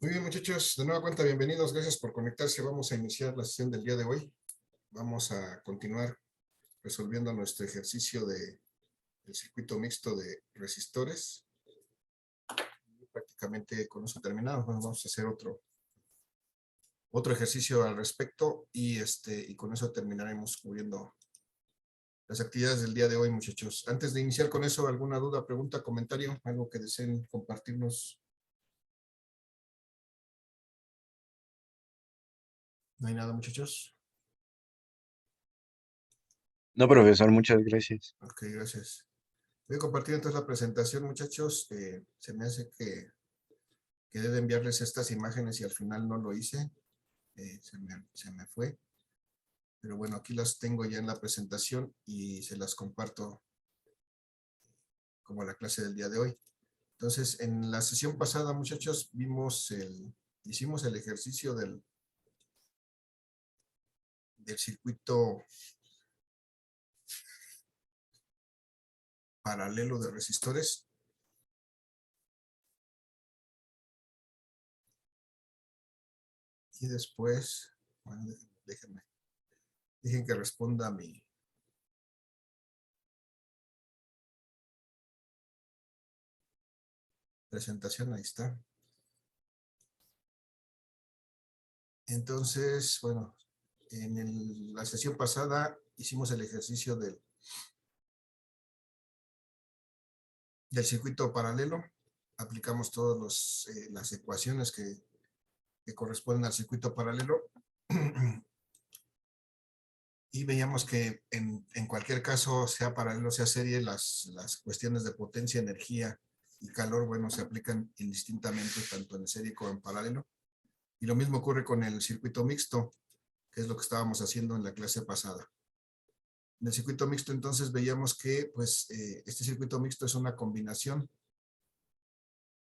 Muy bien, muchachos, de nueva cuenta, bienvenidos, gracias por conectarse. Vamos a iniciar la sesión del día de hoy. Vamos a continuar resolviendo nuestro ejercicio del circuito mixto de resistores. Prácticamente con eso terminado. Bueno, vamos a hacer otro ejercicio al respecto y con eso terminaremos cubriendo las actividades del día de hoy, muchachos. Antes de iniciar con eso, ¿alguna duda, pregunta, comentario, algo que deseen compartirnos? ¿No hay nada, muchachos? No, profesor, muchas gracias. Ok, gracias. Voy a compartir entonces la presentación, muchachos. Se me hace que quedé de enviarles estas imágenes y al final no lo hice. Se me fue. Pero bueno, aquí las tengo ya en la presentación y se las comparto como la clase del día de hoy. Entonces, en la sesión pasada, muchachos, hicimos el ejercicio del circuito paralelo de resistores. Y después, bueno, dejen que responda a mi presentación, ahí está. Entonces, bueno, en la sesión pasada hicimos el ejercicio del circuito paralelo, aplicamos todas las ecuaciones que corresponden al circuito paralelo y veíamos que en cualquier caso, sea paralelo, sea serie, las cuestiones de potencia, energía y calor, bueno, se aplican indistintamente tanto en serie como en paralelo. Y lo mismo ocurre con el circuito mixto, que es lo que estábamos haciendo en la clase pasada. En el circuito mixto entonces veíamos que pues este circuito mixto es una combinación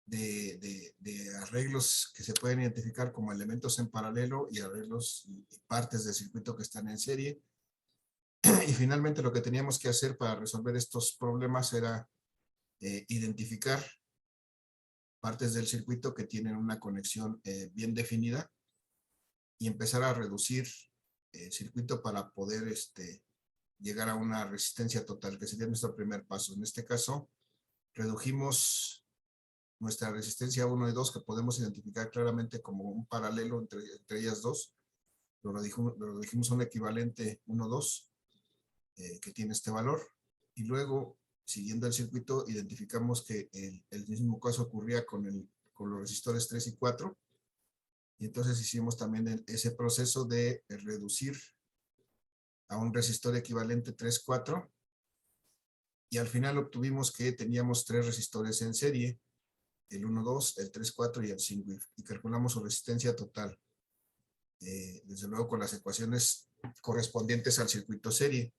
de arreglos que se pueden identificar como elementos en paralelo y arreglos y partes del circuito que están en serie. Y finalmente lo que teníamos que hacer para resolver estos problemas era identificar partes del circuito que tienen una conexión bien definida y empezar a reducir el circuito para poder llegar a una resistencia total, que sería nuestro primer paso. En este caso, redujimos nuestra resistencia 1 y 2, que podemos identificar claramente como un paralelo entre ellas dos. Lo redujimos a un equivalente 1-2, que tiene este valor. Y luego, siguiendo el circuito, identificamos que el mismo caso ocurría con los resistores 3 y 4. Y entonces hicimos también ese proceso de reducir a un resistor equivalente 3-4. Y al final obtuvimos que teníamos 3 resistores en serie, el 1-2, el 3-4 y el 5, y calculamos su resistencia total, desde luego con las ecuaciones correspondientes al circuito serie.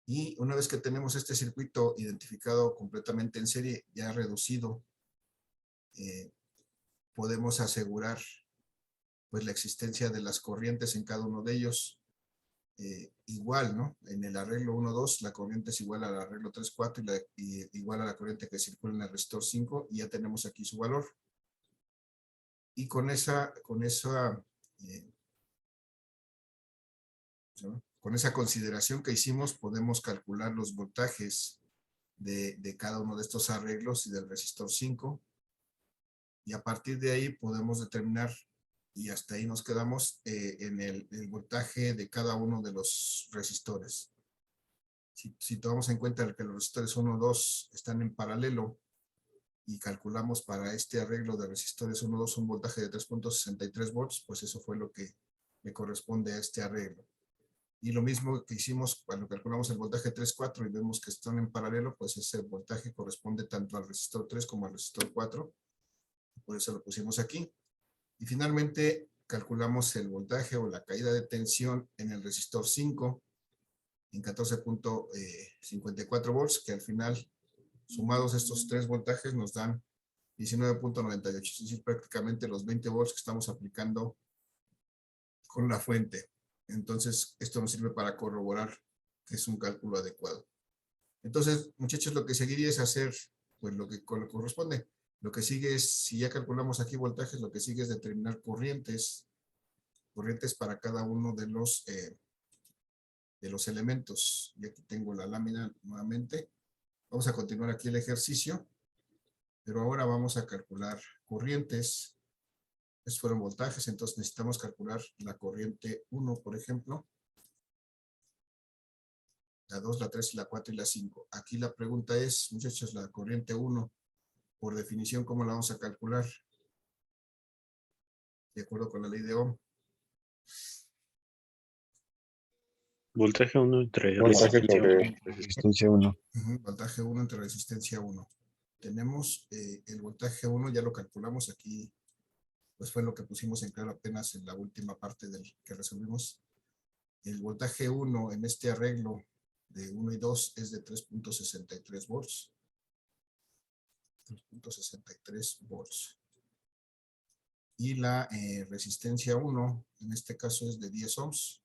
Y una vez que tenemos este circuito identificado completamente en serie, ya reducido, podemos asegurar pues la existencia de las corrientes en cada uno de ellos, igual, ¿no? En el arreglo 1-2 la corriente es igual al arreglo 3-4 y igual a la corriente que circula en el resistor 5, y ya tenemos aquí su valor. Y con esa consideración que hicimos, podemos calcular los voltajes de cada uno de estos arreglos y del resistor 5, y a partir de ahí podemos determinar, y hasta ahí nos quedamos, en el voltaje de cada uno de los resistores. Si tomamos en cuenta que los resistores 1 y 2 están en paralelo y calculamos para este arreglo de resistores 1 y 2 un voltaje de 3.63 volts, pues eso fue lo que le corresponde a este arreglo. Y lo mismo que hicimos cuando calculamos el voltaje 3-4 y vemos que están en paralelo, pues ese voltaje corresponde tanto al resistor 3 como al resistor 4. Por eso lo pusimos aquí. Y finalmente calculamos el voltaje o la caída de tensión en el resistor 5 en 14.54 volts, que al final, sumados estos 3 voltajes, nos dan 19.98, es decir, prácticamente los 20 volts que estamos aplicando con la fuente. Entonces, esto nos sirve para corroborar que es un cálculo adecuado. Entonces, muchachos, lo que seguiría es hacer pues lo que corresponde. Lo que sigue es, si ya calculamos aquí voltajes, lo que sigue es determinar corrientes para cada uno de los elementos. Y aquí tengo la lámina nuevamente. Vamos a continuar aquí el ejercicio, pero ahora vamos a calcular corrientes. Estos fueron voltajes, entonces necesitamos calcular la corriente 1, por ejemplo. La 2, la 3, la 4 y la 5. Aquí la pregunta es, muchachos, la corriente 1, por definición, ¿cómo la vamos a calcular? De acuerdo con la ley de Ohm. Voltaje 1 entre Voltaje resistencia 1. sobre Resistencia 1. Voltaje 1 entre resistencia 1. Tenemos el voltaje 1, ya lo calculamos aquí, pues fue lo que pusimos en claro apenas en la última parte del que resolvimos. El voltaje 1 en este arreglo de 1 y 2 es de 3.63 volts. 3.63 volts. Y la resistencia 1, en este caso es de 10 ohms.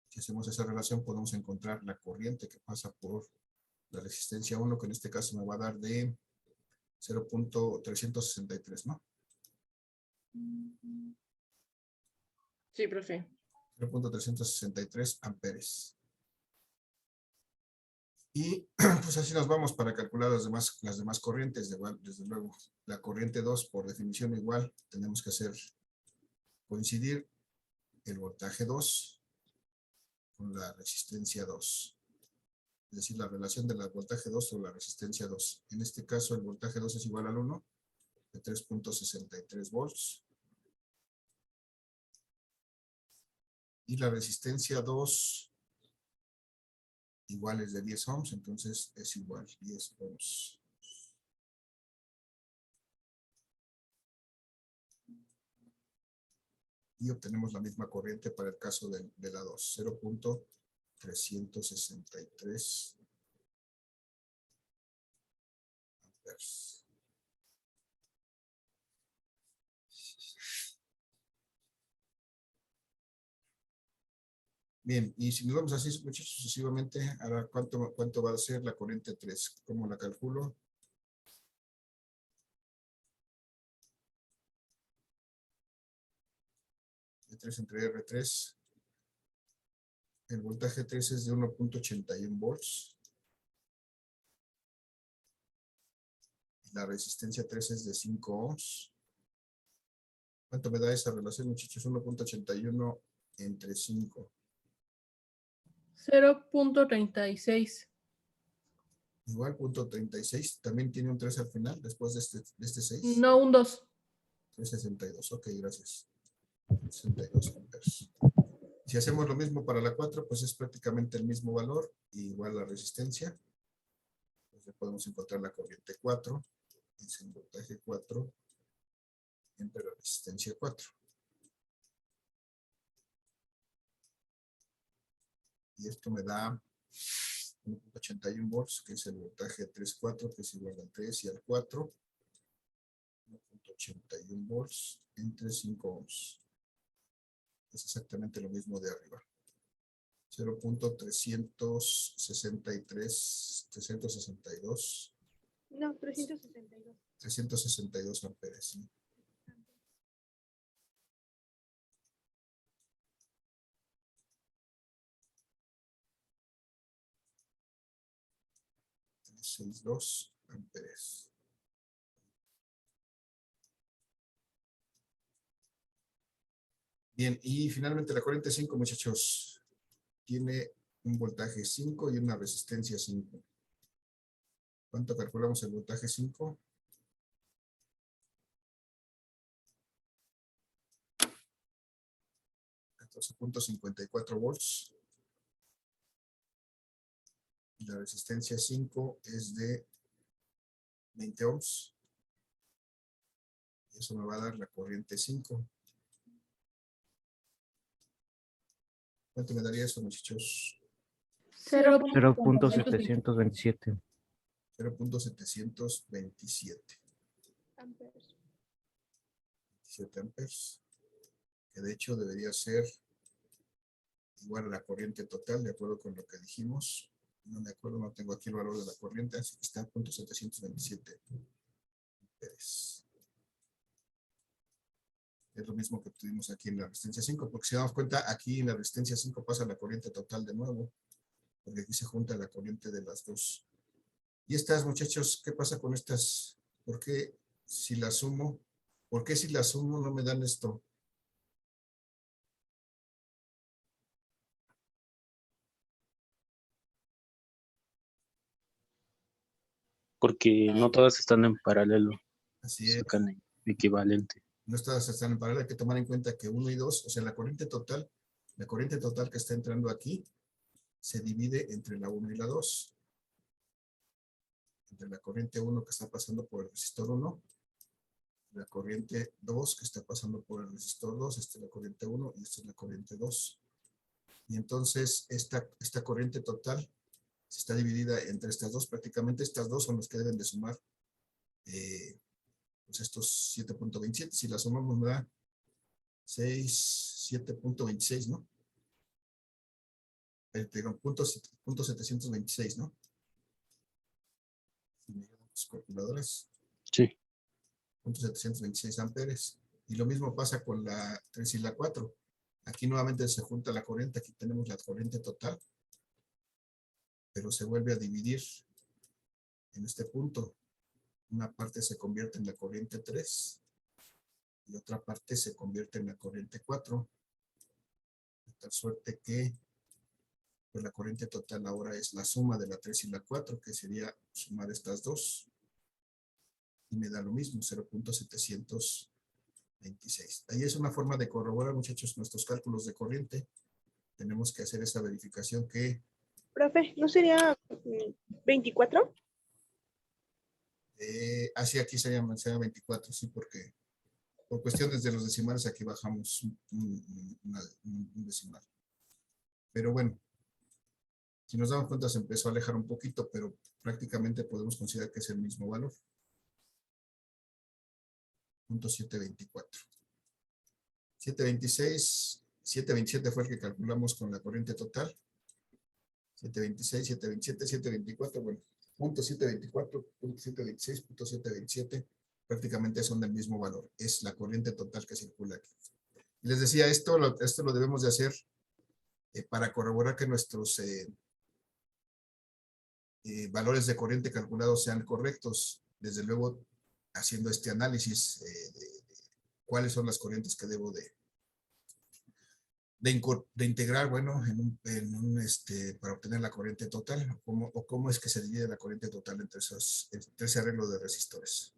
Si hacemos esa relación, podemos encontrar la corriente que pasa por la resistencia 1, que en este caso me va a dar de 0.363, ¿no? Sí, profe. 0.363 amperes. Y pues así nos vamos para calcular las demás corrientes. Desde luego, la corriente 2, por definición igual, tenemos que hacer coincidir el voltaje 2 con la resistencia 2. Es decir, la relación del voltaje 2 sobre la resistencia 2. En este caso, el voltaje 2 es igual al 1, de 3.63 volts. Y la resistencia 2 igual es de 10 ohms, entonces es igual, 10 ohms. Y obtenemos la misma corriente para el caso de la 2, 0.363 amperes. Bien, y si nos vamos así, muchachos, sucesivamente, ahora ¿cuánto va a ser la corriente 3? ¿Cómo la calculo? E3 entre R3. El voltaje 3 es de 1.81 volts. La resistencia 3 es de 5 ohms. ¿Cuánto me da esa relación, muchachos? 1.81 entre 5. 0.36. Igual, punto 36. También tiene un 3 al final, después de este 6. No, un 2. 362. Ok, gracias. 62 amperes. Si hacemos lo mismo para la 4, pues es prácticamente el mismo valor, igual la resistencia. Entonces podemos encontrar la corriente 4, es el voltaje 4, entre la resistencia 4. Y esto me da 1.81 volts, que es el voltaje 3.4, que es igual al 3 y al 4. 1.81 volts entre 5 ohms. Es exactamente lo mismo de arriba. 0.362. No, 362. 362 amperes. ¿Sí? $362 amperes. Bien, y finalmente la corriente 5, muchachos, tiene un voltaje 5 y una resistencia 5. ¿Cuánto calculamos el voltaje 5? .54 volts. Y la resistencia 5 es de 20 ohms. Y eso me va a dar la corriente 5. ¿Cuánto me daría eso, muchachos? 0.727. 0.727. Amperes. 7 amperes. Que de hecho debería ser igual a la corriente total, de acuerdo con lo que dijimos. No me acuerdo, no tengo aquí el valor de la corriente, así que está a .727 amperes. Es lo mismo que tuvimos aquí en la resistencia 5, porque si damos cuenta, aquí en la resistencia 5 pasa la corriente total de nuevo, porque aquí se junta la corriente de las dos. Y estas, muchachos, ¿qué pasa con estas? ¿Por qué si las sumo? ¿Por qué si las sumo no me dan esto? Porque no todas están en paralelo, Así es. sacan el equivalente. No todas están en paralelo, hay que tomar en cuenta que 1 y 2, o sea, la corriente total que está entrando aquí, se divide entre la 1 y la 2. Entre la corriente 1 que está pasando por el resistor 1, la corriente 2 que está pasando por el resistor 2, esta es la corriente 1 y esta es la corriente 2. Y entonces esta corriente total se está dividida entre estas dos, prácticamente estas dos son las que deben de sumar pues estos 7.27, si la sumamos me da 7.26, ¿no? Perdón, punto 726, ¿no? Si me ayudan tus calculadoras. Sí. 726 amperes. Y lo mismo pasa con la 3 y la 4. Aquí nuevamente se junta la corriente, aquí tenemos la corriente total, pero se vuelve a dividir en este punto. Una parte se convierte en la corriente 3 y otra parte se convierte en la corriente 4. De tal suerte que pues la corriente total ahora es la suma de la 3 y la 4, que sería sumar estas dos. Y me da lo mismo, 0.726. Ahí es una forma de corroborar, muchachos, nuestros cálculos de corriente. Tenemos que hacer esa verificación que... Profe, ¿no sería 24? Así aquí sería 24, sí, porque por cuestiones de los decimales aquí bajamos un decimal. Pero bueno, si nos damos cuenta se empezó a alejar un poquito, pero prácticamente podemos considerar que es el mismo valor. 0.724. 726, 727 fue el que calculamos con la corriente total. 726, 727, 724, bueno, 0.724, 0.726, 0.727, prácticamente son del mismo valor. Es la corriente total que circula aquí. Y les decía, esto lo debemos de hacer para corroborar que nuestros valores de corriente calculados sean correctos. Desde luego, haciendo este análisis de cuáles son las corrientes que debo de integrar, bueno, para obtener la corriente total, o cómo es que se divide la corriente total entre ese arreglo de resistores.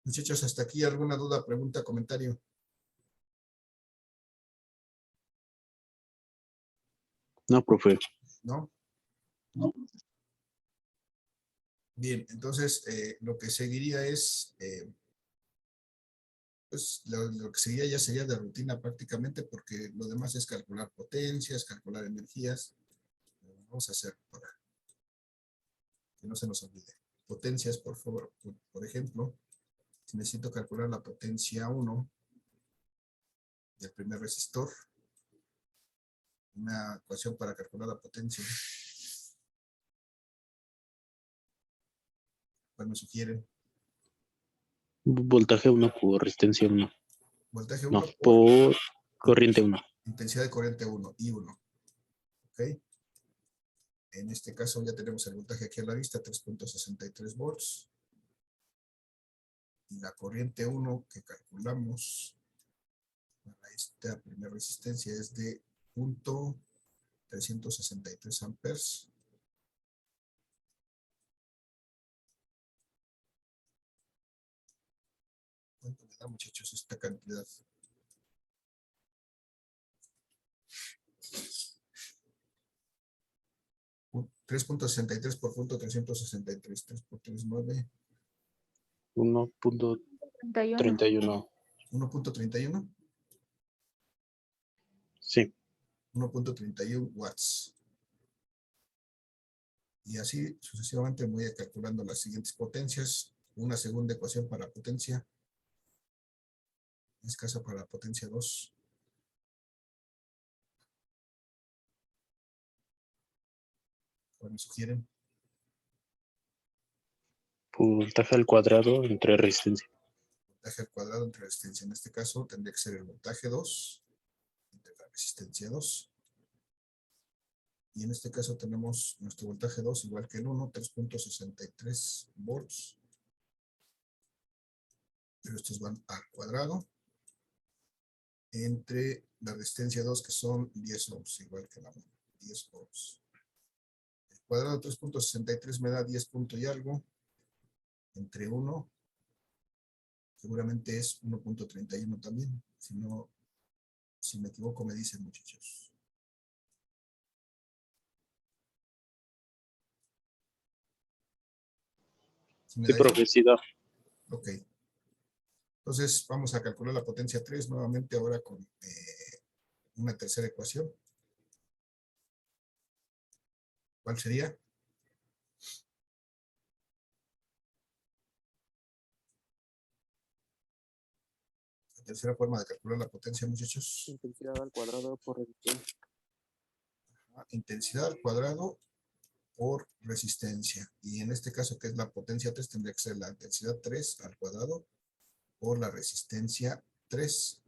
Muchachos, hasta aquí, ¿alguna duda, pregunta, comentario? No, profe. ¿No? No. Bien, entonces, lo que seguiría es... pues lo que seguiría ya sería de rutina prácticamente, porque lo demás es calcular potencias, calcular energías. Vamos a hacer para que no se nos olvide. Potencias, por favor. Por ejemplo, si necesito calcular la potencia 1 del primer resistor, una ecuación para calcular la potencia. ¿Cuál me sugieren? Voltaje 1 por resistencia 1. Voltaje No, 1 por corriente 1. intensidad de corriente 1, I1. ¿Ok? En este caso ya tenemos el voltaje aquí a la vista, 3.63 volts. Y la corriente 1 que calculamos para esta primera resistencia es de 0.363 amperes. ¿Cuánto me da, muchachos, esta cantidad? $3.63 por .363, 3 por 3, 9. 1.31. 1.31. Sí. 1.31 watts. Y así sucesivamente voy calculando las siguientes potencias. Una segunda ecuación para potencia. Escasa para potencia 2. ¿Cuál me sugieren? Voltaje al cuadrado entre resistencia. Voltaje al cuadrado entre resistencia. En este caso tendría que ser el voltaje 2 entre la resistencia 2. Y en este caso tenemos nuestro voltaje 2 igual que el 1, 3.63 volts. Pero estos van al cuadrado entre la resistencia 2 que son 10 ohms, igual que la 1, 10 ohms. El cuadrado de 3.63 me da 10 punto y algo, entre 1, seguramente es 1.31 también, si no, si me equivoco me dicen muchachos. ¿Sí me Sí, da eso? profe, sí da. Ok. Entonces vamos a calcular la potencia 3 nuevamente ahora con una tercera ecuación. ¿Cuál sería? La tercera forma de calcular la potencia, muchachos. Intensidad al cuadrado por resistencia. Intensidad al cuadrado por resistencia. Y en este caso, que es la potencia 3, tendría que ser la intensidad 3 al cuadrado por la resistencia 3.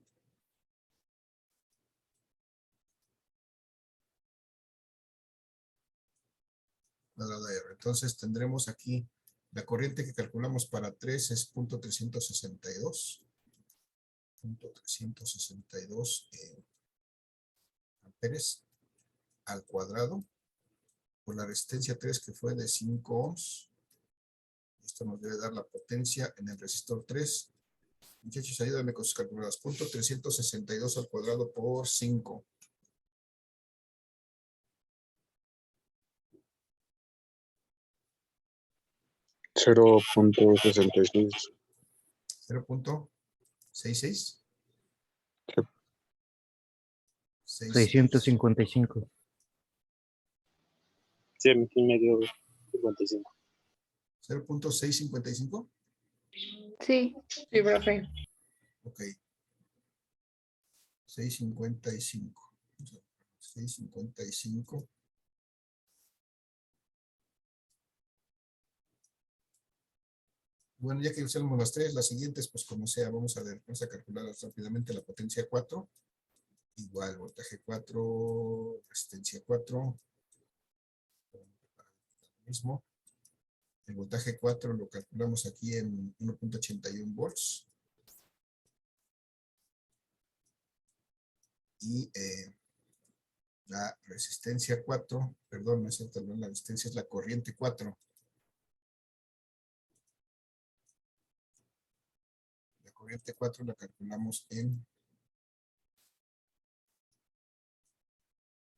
Cuadrada R. Entonces tendremos aquí la corriente que calculamos para 3 es 0.362. 0.362 amperes al cuadrado por la resistencia 3 que fue de 5 ohms. Esto nos debe dar la potencia en el resistor 3. Muchachos, ayúdenme con sus calculadoras. 0.362 al cuadrado por 5. 0.66. 0.66. 655. Sí, aquí me dio 55. 0.655. Sí. Sí, profe. Ok. 655. 655. Bueno, ya que usamos las tres, las siguientes, pues como sea, vamos a ver, vamos a calcular rápidamente la potencia 4. Igual, voltaje 4, resistencia 4. Mismo. El voltaje 4 lo calculamos aquí en 1.81 volts. Y la resistencia 4, perdón, no es cierto, no, la resistencia es la corriente 4. La corriente 4 la calculamos en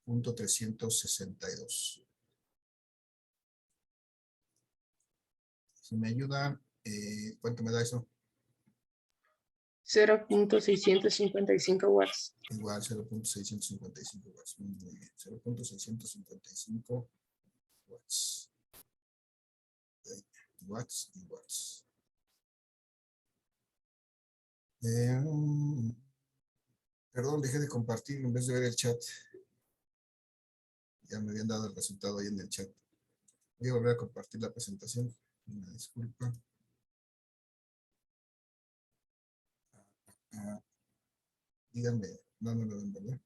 0.362. Si me ayudan, ¿cuánto me da eso? 0.655 watts. Igual 0.655 watts. Muy bien. 0.655 watts. Watts y watts. Perdón, dejé de compartir en vez de ver el chat. Ya me habían dado el resultado ahí en el chat. Voy a volver a compartir la presentación. Una disculpa. Díganme, no lo ven, ¿verdad?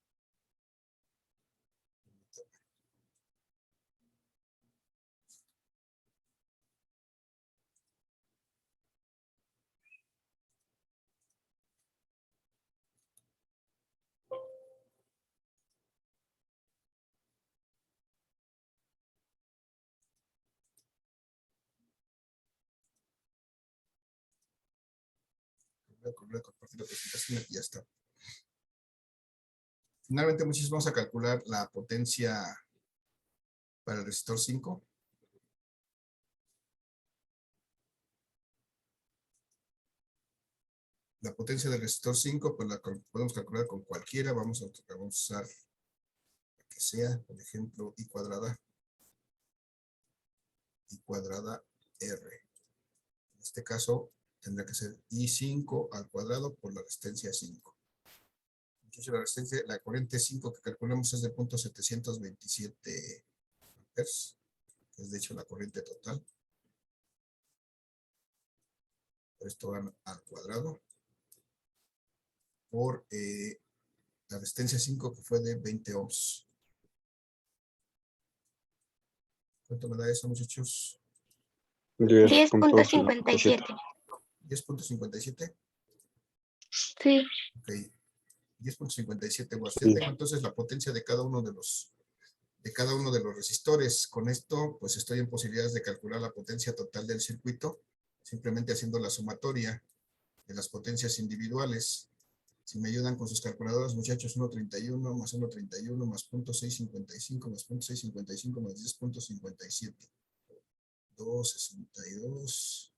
Voy a volver a compartir la presentación y ya está. Finalmente, muchachos, vamos a calcular la potencia para el resistor 5. La potencia del resistor 5, pues la podemos calcular con cualquiera. Vamos a usar la que sea, por ejemplo, I cuadrada R. En este caso, tendrá que ser I5 al cuadrado por la resistencia 5. Entonces, la resistencia, la corriente 5 que calculamos es de 0.727 amperes, que es de hecho la corriente total. esto al cuadrado, por la resistencia 5 que fue de 20 ohms. ¿Cuánto me da eso, muchachos? 10.57. 10.57. 10.57. Sí. Ok. 10.57 watts. Ya Sí. tengo entonces la potencia de cada uno de los resistores. Con esto, pues estoy en posibilidades de calcular la potencia total del circuito, simplemente haciendo la sumatoria de las potencias individuales. Si me ayudan con sus calculadoras, muchachos, 1.31 más 1.31 más 0.655 más 0.655 más 10.57. 2.62.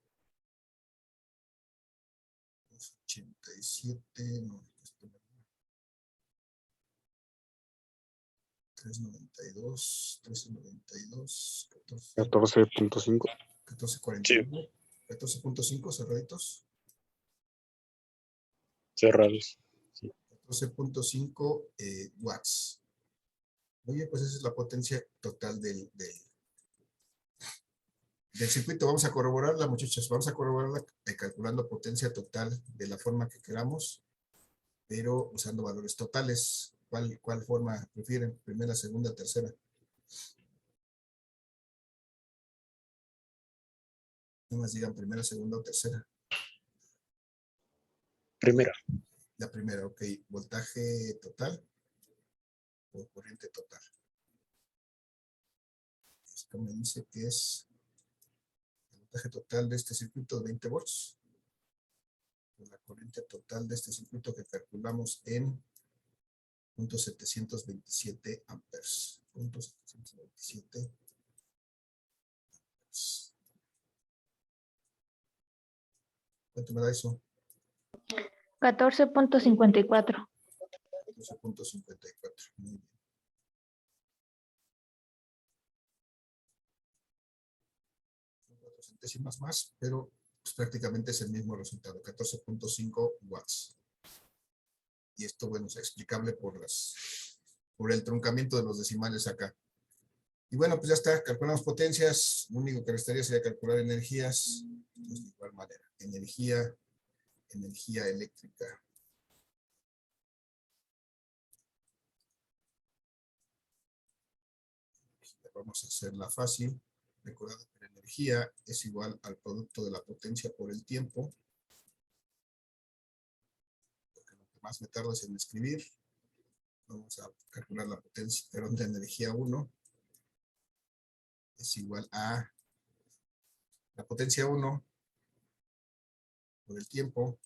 2.87. No, 3.92. 13.92. 14.5. 14.41. 14.5 cerraditos. Cerrados. 14.5 watts. Muy bien, pues esa es la potencia total del circuito. Vamos a corroborarla, muchachos. Vamos a corroborarla calculando potencia total de la forma que queramos, pero usando valores totales. ¿Cuál forma prefieren? ¿Primera, segunda, tercera? No más digan primera, segunda o tercera. Primera. La primera, ok. Voltaje total o corriente total. Esto me dice que es el voltaje total de este circuito de 20 volts. La corriente total de este circuito que calculamos en 0.727 amperes. 0.727 amperes. ¿Cuánto me da eso? 14.54. 12.54. Muy bien. Son 4 centésimas más, pero pues, prácticamente es el mismo resultado, 14.5 watts. Y esto, bueno, es explicable por el truncamiento de los decimales acá. Y bueno, pues ya está, calculamos potencias. Lo único que restaría sería calcular energías. Entonces, de igual manera, energía eléctrica. Vamos a hacerla fácil. Recordad que la energía es igual al producto de la potencia por el tiempo. Porque lo que más me tarda es en escribir. Vamos a calcular la potencia, de energía 1. Es igual a la potencia 1 por el tiempo.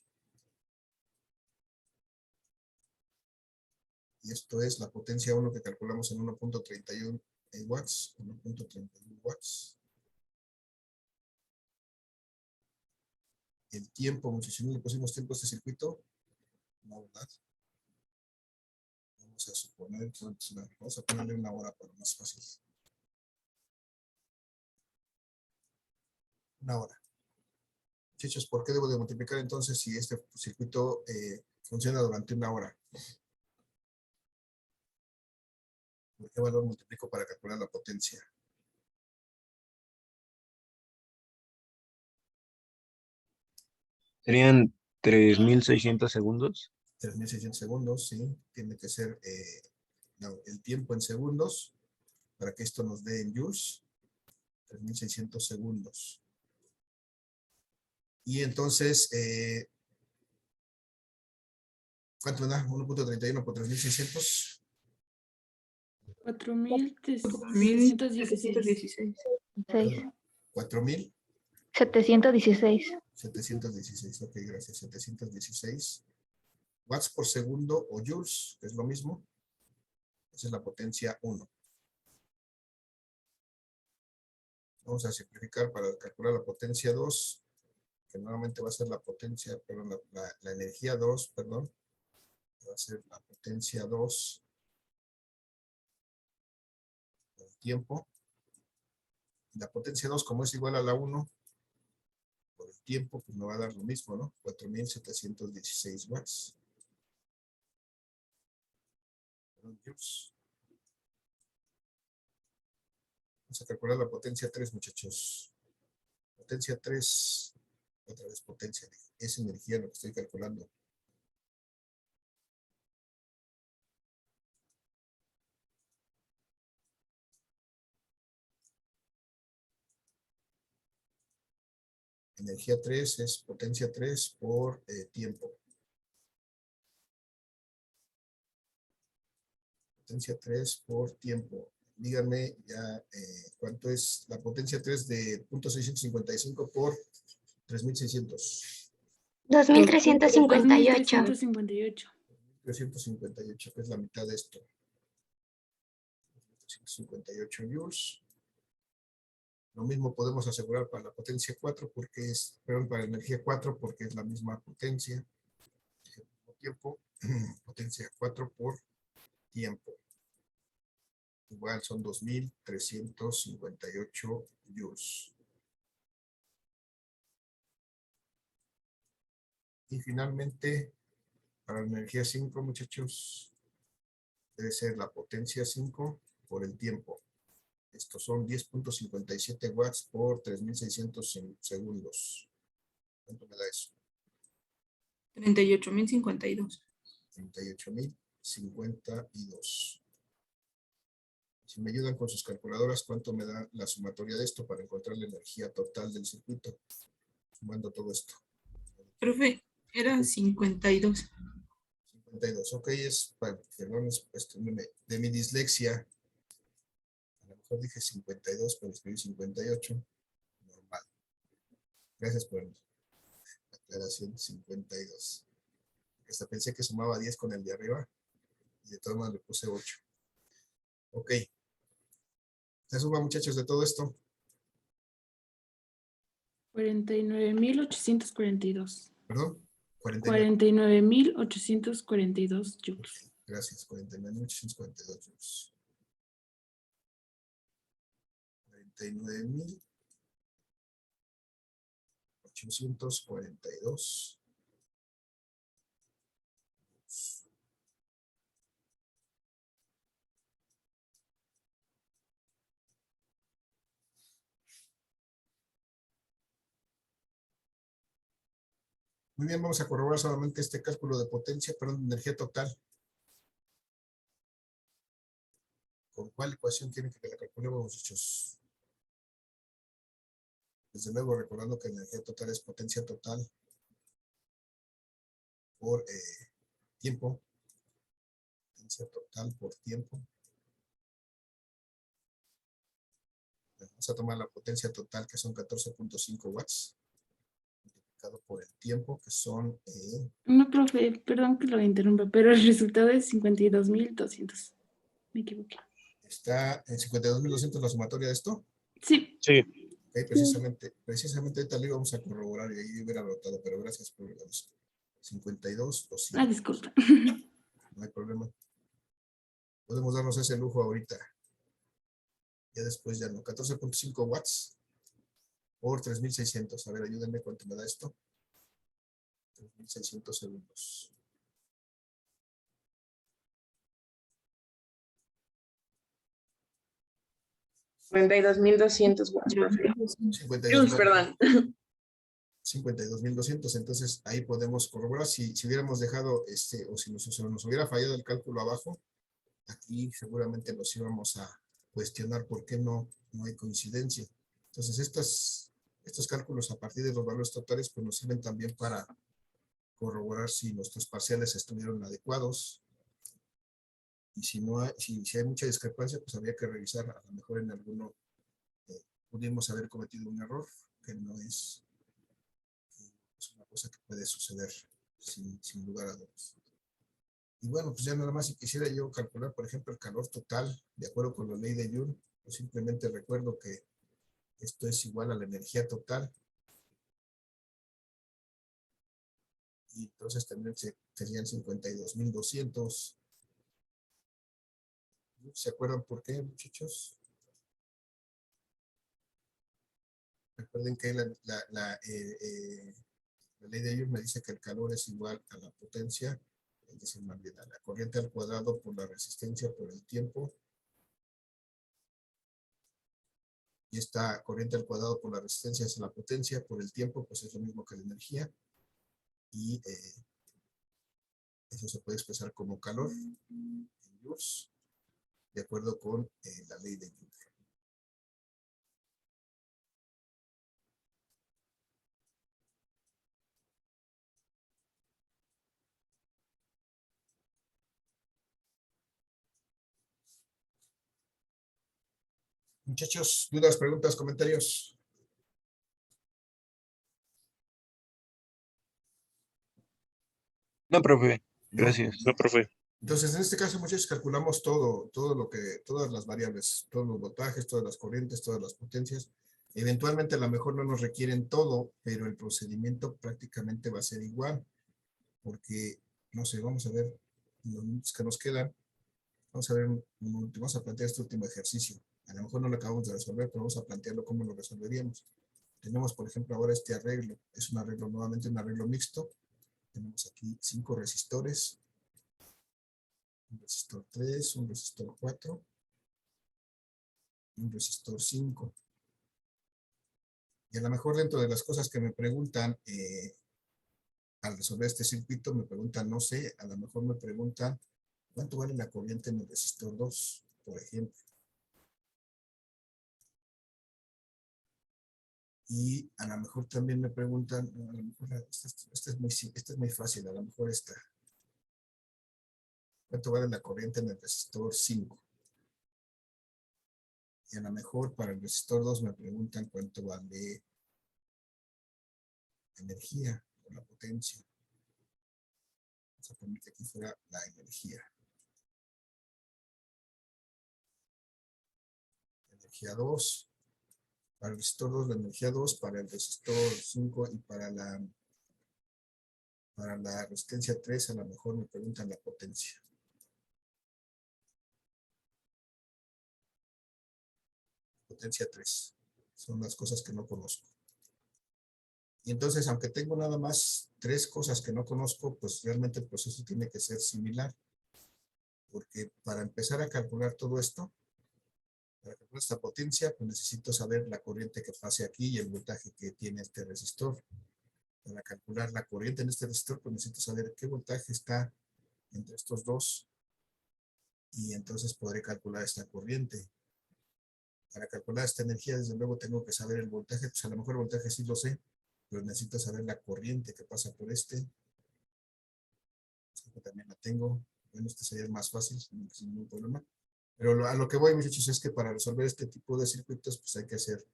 Y esto es la potencia 1 que calculamos en 1.31 watts. 1.31 watts. El tiempo, muchachos, ¿no le pusimos tiempo a este circuito? No, ¿verdad? Vamos a suponer, vamos a ponerle una hora para más fácil. Una hora. Muchachos, ¿por qué debo de multiplicar entonces si este circuito funciona durante una hora? ¿Por qué valor multiplico para calcular la potencia? Serían 3.600 segundos. 3.600 segundos, sí. Tiene que ser el tiempo en segundos para que esto nos dé en joules. 3.600 segundos. Y entonces, ¿cuánto me da? 1.31 por 3.600. 4.716. 4.716. 716. Ok, gracias. 716 watts por segundo o joules, que es lo mismo. Esa es la potencia 1. Vamos a simplificar para calcular la potencia 2, que nuevamente va a ser la potencia, perdón, la energía 2, perdón. Va a ser la potencia 2 del tiempo. La potencia 2, como es igual a la 1, por el tiempo, pues me va a dar lo mismo, ¿no? 4.716 watts. Vamos a calcular la potencia 3, muchachos. Potencia 3 Otra vez potencia. Es energía lo que estoy calculando. Energía 3 es potencia 3 por tiempo. Potencia 3 por tiempo. Díganme ya cuánto es la potencia 3 de 0.655 por 3600. 2358. 2358. 358, que es la mitad de esto. 158 joules. Lo mismo podemos asegurar para la potencia 4 porque es, perdón, para la energía 4 porque es la misma potencia. Al mismo tiempo, potencia 4 por tiempo. Igual son 2358 joules. Y finalmente, para la energía 5, muchachos, debe ser la potencia 5 por el tiempo. Estos son 10.57 watts por 3600 segundos. ¿Cuánto me da eso? 38.052. 38.052. Si me ayudan con sus calculadoras, ¿cuánto me da la sumatoria de esto para encontrar la energía total del circuito? Sumando todo esto. Profe, era 52. 52, ok, perdón, es cuestión de mi dislexia. A lo mejor dije 52, pero escribí 58. Normal. Gracias por la aclaración. 52. Hasta pensé que sumaba 10 con el de arriba. Y de todas maneras le puse 8. Ok. ¿Se suma, muchachos, de todo esto? 49.842. ¿Perdón? 49.842 joules. Gracias, 49.842 joules. 49.842. Muy bien, vamos a corroborar solamente este cálculo de potencia, perdón, de energía total. ¿Con cuál ecuación quieren que la calculemos, muchachos? Desde luego, recordando que la energía total es potencia total por tiempo. Potencia total por tiempo. Vamos a tomar la potencia total, que son 14.5 watts, multiplicado por el tiempo, que son... No, profe, perdón que lo interrumpa, pero el resultado es 52.200. Me equivoqué. ¿Está en 52.200 la sumatoria de esto? Sí. Sí. Okay, precisamente ahorita lo íbamos a corroborar y ahí hubiera anotado, pero gracias por el aviso. 52.200. Disculpa. No hay problema. Podemos darnos ese lujo ahorita. Ya después ya no. 14.5 watts por 3600. A ver, ayúdenme cuánto me da esto. 3600 segundos. 52.200 watts, profe. 52.000. Perdón. 52.200. Entonces ahí podemos corroborar. Si hubiéramos dejado o si nos hubiera fallado el cálculo abajo, aquí seguramente nos íbamos a cuestionar por qué no hay coincidencia. Entonces estos cálculos a partir de los valores totales pues nos sirven también para corroborar si nuestros parciales estuvieron adecuados. Y si hay mucha discrepancia, pues habría que revisar, a lo mejor en alguno pudimos haber cometido un error, que no es una cosa que puede suceder sin lugar a dudas. Y bueno, pues ya nada más si quisiera yo calcular, por ejemplo, el calor total, de acuerdo con la ley de Joule, pues simplemente recuerdo que esto es igual a la energía total. Y entonces también serían 52.200. ¿Se acuerdan por qué, muchachos? Recuerden que la ley de Joule me dice que el calor es igual a la potencia, es decir, más bien a la corriente al cuadrado por la resistencia por el tiempo. Y esta corriente al cuadrado por la resistencia es la potencia, por el tiempo, pues es lo mismo que la energía. Y eso se puede expresar como calor en joules, de acuerdo con la ley de Joule. Muchachos, dudas, preguntas, comentarios. No, profe. ¿No? Gracias. No, profe. Entonces, en este caso, muchachos, calculamos todas las variables, todos los voltajes, todas las corrientes, todas las potencias. Eventualmente, a lo mejor no nos requieren todo, pero el procedimiento prácticamente va a ser igual, porque, no sé, vamos a ver los minutos que nos quedan. Vamos a ver vamos a plantear este último ejercicio. A lo mejor no lo acabamos de resolver, pero vamos a plantearlo cómo lo resolveríamos. Tenemos, por ejemplo, ahora este arreglo. Es un arreglo, nuevamente un arreglo mixto. Tenemos aquí 5 resistores. Un resistor 3, un resistor 4, un resistor 5. Y a lo mejor dentro de las cosas que me preguntan al resolver este circuito, me preguntan, no sé, a lo mejor me preguntan cuánto vale la corriente en el resistor 2, por ejemplo. Y a lo mejor también me preguntan, a lo mejor esta es muy fácil, a lo mejor esta. ¿Cuánto vale la corriente en el resistor 5? Y a lo mejor para el resistor 2 me preguntan cuánto vale la energía o la potencia. Vamos a poner que aquí fuera la energía. Energía 2. Para el resistor 2, la energía 2. Para el resistor 5 y para la resistencia 3, a lo mejor me preguntan la potencia. Potencia 3. Son las cosas que no conozco. Y entonces, aunque tengo nada más 3 cosas que no conozco, pues realmente el proceso tiene que ser similar. Porque para empezar a calcular todo esto, para calcular esta potencia, pues necesito saber la corriente que pase aquí y el voltaje que tiene este resistor. Para calcular la corriente en este resistor, pues necesito saber qué voltaje está entre estos dos. Y entonces podré calcular esta corriente. Para calcular esta energía, desde luego tengo que saber el voltaje. Pues a lo mejor el voltaje sí lo sé, pero necesito saber la corriente que pasa por este. También la tengo. Bueno, este sería el más fácil, sin ningún problema. Pero a lo que voy, muchachos, es que para resolver este tipo de circuitos, pues hay que hacer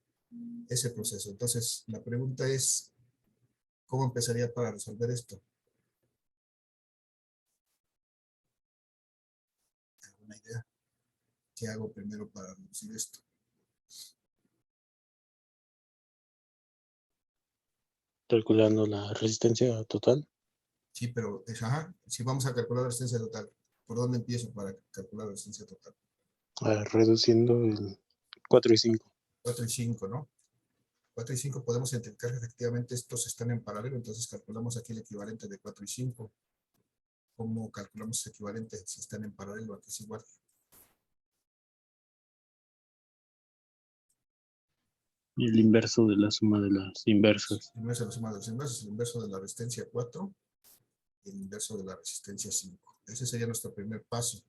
ese proceso. Entonces, la pregunta es, ¿cómo empezaría para resolver esto? ¿Alguna idea? ¿Qué hago primero para reducir esto? Calculando la resistencia total. Sí, pero, si vamos a calcular la resistencia total, ¿por dónde empiezo para calcular la resistencia total? Reduciendo el 4 y 5. 4 y 5, ¿no? 4 y 5 podemos identificar que efectivamente estos están en paralelo, entonces calculamos aquí el equivalente de 4 y 5. ¿Cómo calculamos ese equivalente si están en paralelo? Aquí es igual. El inverso de la suma de las inversas. El inverso de la suma de los inversos, el inverso de la resistencia 4 y el inverso de la resistencia 5. Ese sería nuestro primer paso.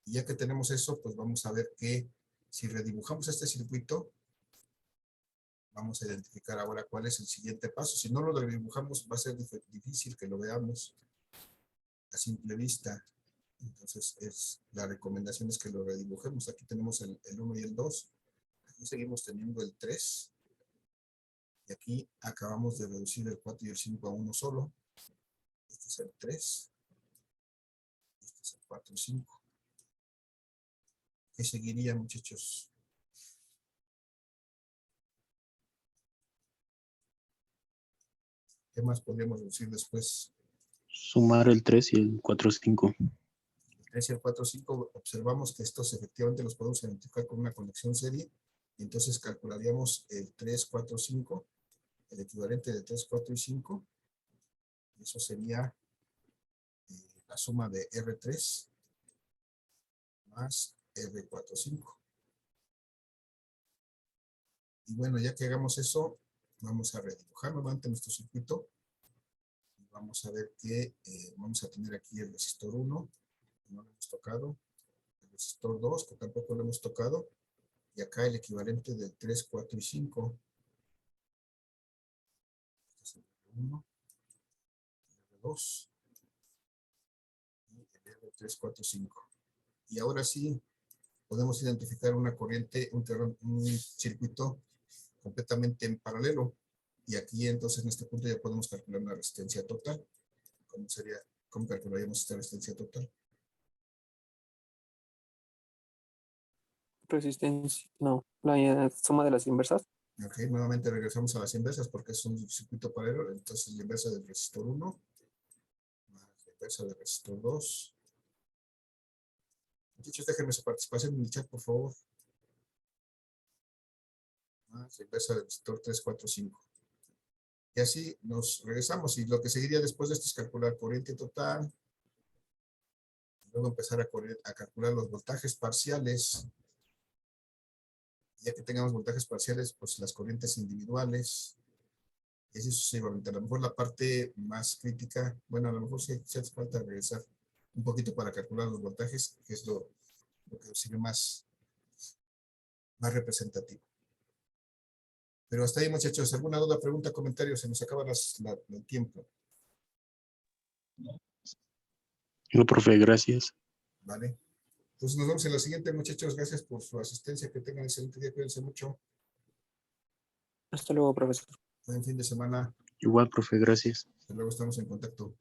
Y ya que tenemos eso, pues vamos a ver que si redibujamos este circuito, vamos a identificar ahora cuál es el siguiente paso. Si no lo redibujamos, va a ser difícil que lo veamos a simple vista. Entonces, la recomendación es que lo redibujemos. Aquí tenemos el 1 y el 2. Aquí seguimos teniendo el 3. Y aquí acabamos de reducir el 4 y el 5 a uno solo. Este es el 3. Este es el 4 y 5. ¿Qué seguiría, muchachos? ¿Qué más podríamos reducir después? Sumar el 3 y el 4 y 5. El 3 y el 4 y 5, observamos que estos efectivamente los podemos identificar con una conexión serie. Y entonces calcularíamos el 3, 4, 5, el equivalente de 3, 4 y 5. Eso sería la suma de R3 más R4, 5. Y bueno, ya que hagamos eso, vamos a redibujar nuevamente nuestro circuito. Y vamos a ver que vamos a tener aquí el resistor 1, que no lo hemos tocado. El resistor 2, que tampoco lo hemos tocado. Y acá el equivalente del 3, 4 y 5. Este es el R1, el R2 y el R3, 4, 5. Y ahora sí podemos identificar una corriente, un circuito completamente en paralelo. Y aquí entonces en este punto ya podemos calcular una resistencia total. ¿Cómo calcularíamos esta resistencia total? Resistencia, no, la suma de las inversas. Ok, nuevamente regresamos a las inversas porque es un circuito paralelo. Entonces la inversa del resistor 1 más la inversa del resistor 2. Muchachos, déjenme su participación en el chat, por favor. Más la inversa del resistor 3, 4, 5. Y así nos regresamos. Y lo que seguiría después de esto es calcular corriente total. Luego empezar a calcular los voltajes parciales. Ya que tengamos voltajes parciales, pues las corrientes individuales. Y así sucesivamente. A lo mejor la parte más crítica, bueno, a lo mejor sí hace falta regresar un poquito para calcular los voltajes, que es lo que sirve más representativo. Pero hasta ahí, muchachos. ¿Alguna duda, pregunta, comentario? Se nos acaba el tiempo. No, profe, gracias. Vale. Entonces nos vemos en la siguiente, muchachos. Gracias por su asistencia. Que tengan excelente día. Cuídense mucho. Hasta luego, profesor. Buen fin de semana. Igual, profe, gracias. Hasta luego, estamos en contacto.